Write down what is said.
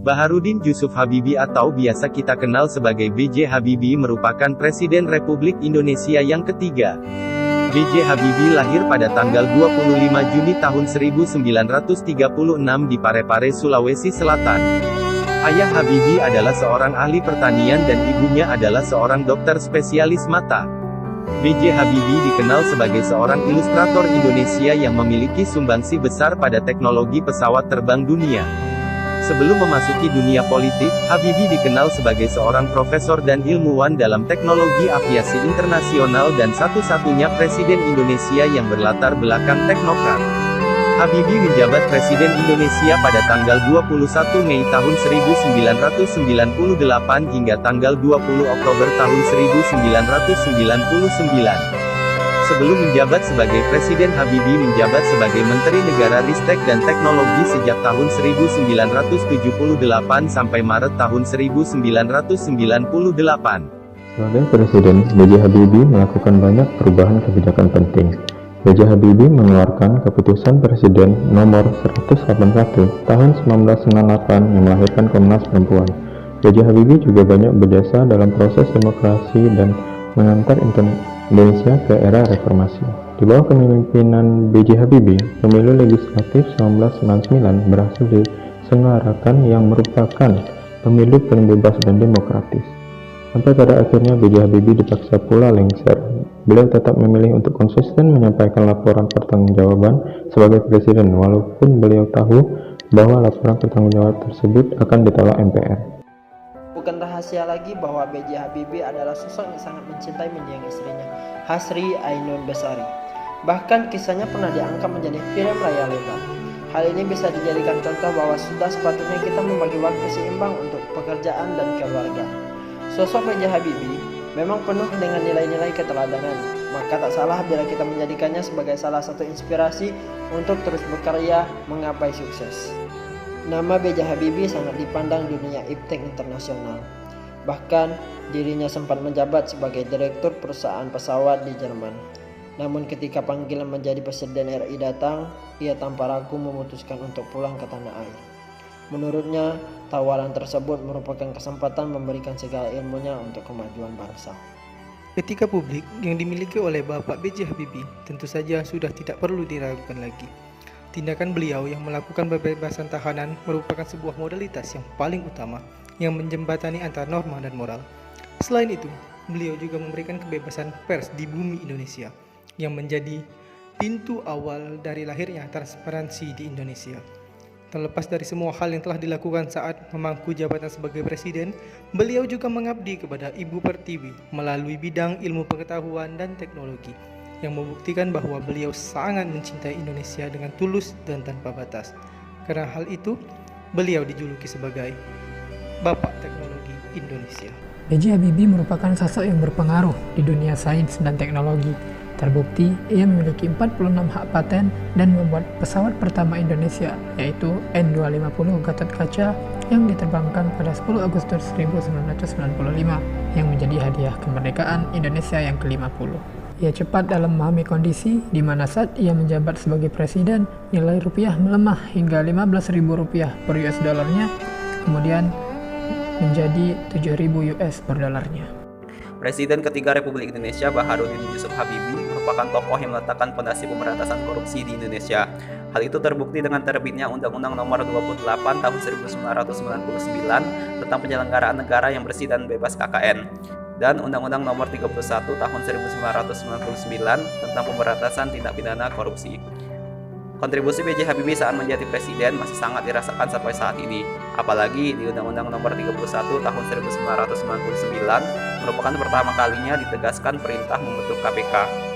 Baharudin Jusuf Habibie atau biasa kita kenal sebagai B.J. Habibie merupakan Presiden Republik Indonesia yang ketiga. B.J. Habibie lahir pada tanggal 25 Juni tahun 1936 di Parepare, Sulawesi Selatan. Ayah Habibie adalah seorang ahli pertanian dan ibunya adalah seorang dokter spesialis mata. B.J. Habibie dikenal sebagai seorang ilustrator Indonesia yang memiliki sumbangsi besar pada teknologi pesawat terbang dunia. Sebelum memasuki dunia politik, Habibie dikenal sebagai seorang profesor dan ilmuwan dalam teknologi aviasi internasional dan satu-satunya Presiden Indonesia yang berlatar belakang teknokrat. Habibie menjabat Presiden Indonesia pada tanggal 21 Mei tahun 1998 hingga tanggal 20 Oktober tahun 1999. Sebelum menjabat sebagai Presiden, Habibie menjabat sebagai Menteri Negara Ristek dan Teknologi sejak tahun 1978 sampai Maret tahun 1998. Sebagai Presiden, B.J. Habibie melakukan banyak perubahan kebijakan penting. B.J. Habibie mengeluarkan Keputusan Presiden Nomor 181 Tahun 1998 yang melahirkan Komnas Perempuan. B.J. Habibie juga banyak berjasa dalam proses demokrasi dan mengantar Indonesia ke era reformasi. Di bawah kepemimpinan B.J. Habibie, pemilu legislatif 1999 berhasil diselenggarakan yang merupakan pemilu paling bebas dan demokratis. Sampai pada akhirnya B.J. Habibie dipaksa pula lengser. Beliau tetap memilih untuk konsisten menyampaikan laporan pertanggungjawaban sebagai presiden, walaupun beliau tahu bahwa laporan pertanggungjawaban tersebut akan ditolak MPR. Bukan rahasia lagi bahwa B.J. Habibie adalah sosok yang sangat mencintai mendiang istrinya, Hasri Ainun Besari. Bahkan kisahnya pernah diangkat menjadi film layar lebar. Hal ini bisa dijadikan contoh bahwa sudah sepatutnya kita membagi waktu seimbang untuk pekerjaan dan keluarga. Sosok B.J. Habibie memang penuh dengan nilai-nilai keteladanan, maka tak salah bila kita menjadikannya sebagai salah satu inspirasi untuk terus berkarya menggapai sukses. Nama B.J. Habibie sangat dipandang dunia iptek internasional. Bahkan, dirinya sempat menjabat sebagai direktur perusahaan pesawat di Jerman. Namun ketika panggilan menjadi Presiden RI datang, ia tanpa ragu memutuskan untuk pulang ke tanah air. Menurutnya, tawaran tersebut merupakan kesempatan memberikan segala ilmunya untuk kemajuan bangsa. Etika publik yang dimiliki oleh Bapak B.J. Habibie tentu saja sudah tidak perlu diragukan lagi. Tindakan beliau yang melakukan pembebasan tahanan merupakan sebuah modalitas yang paling utama yang menjembatani antara norma dan moral. Selain itu, beliau juga memberikan kebebasan pers di bumi Indonesia yang menjadi pintu awal dari lahirnya transparansi di Indonesia. Terlepas dari semua hal yang telah dilakukan saat memangku jabatan sebagai presiden, beliau juga mengabdi kepada Ibu Pertiwi melalui bidang ilmu pengetahuan dan teknologi, yang membuktikan bahwa beliau sangat mencintai Indonesia dengan tulus dan tanpa batas. Karena hal itu, beliau dijuluki sebagai Bapak Teknologi Indonesia. B.J. Habibie merupakan sosok yang berpengaruh di dunia sains dan teknologi. Terbukti, ia memiliki 46 hak paten dan membuat pesawat pertama Indonesia, yaitu N250 Gatot Kaca yang diterbangkan pada 10 Agustus 1995, yang menjadi hadiah kemerdekaan Indonesia yang ke-50. Ia cepat dalam memahami kondisi di mana saat ia menjabat sebagai presiden, nilai rupiah melemah hingga Rp15.000 per US dollarnya, kemudian menjadi 7.000 US per dolarnya. Presiden ketiga Republik Indonesia Baharudin Jusuf Habibie merupakan tokoh yang meletakkan fondasi pemberantasan korupsi di Indonesia. Hal itu terbukti dengan terbitnya Undang-Undang Nomor 28 Tahun 1999 tentang penyelenggaraan negara yang bersih dan bebas KKN, dan Undang-Undang Nomor 31 Tahun 1999 tentang pemberantasan tindak pidana korupsi. Kontribusi B.J. Habibie saat menjadi presiden masih sangat dirasakan sampai saat ini, apalagi di Undang-Undang Nomor 31 Tahun 1999 merupakan pertama kalinya ditegaskan perintah membentuk KPK.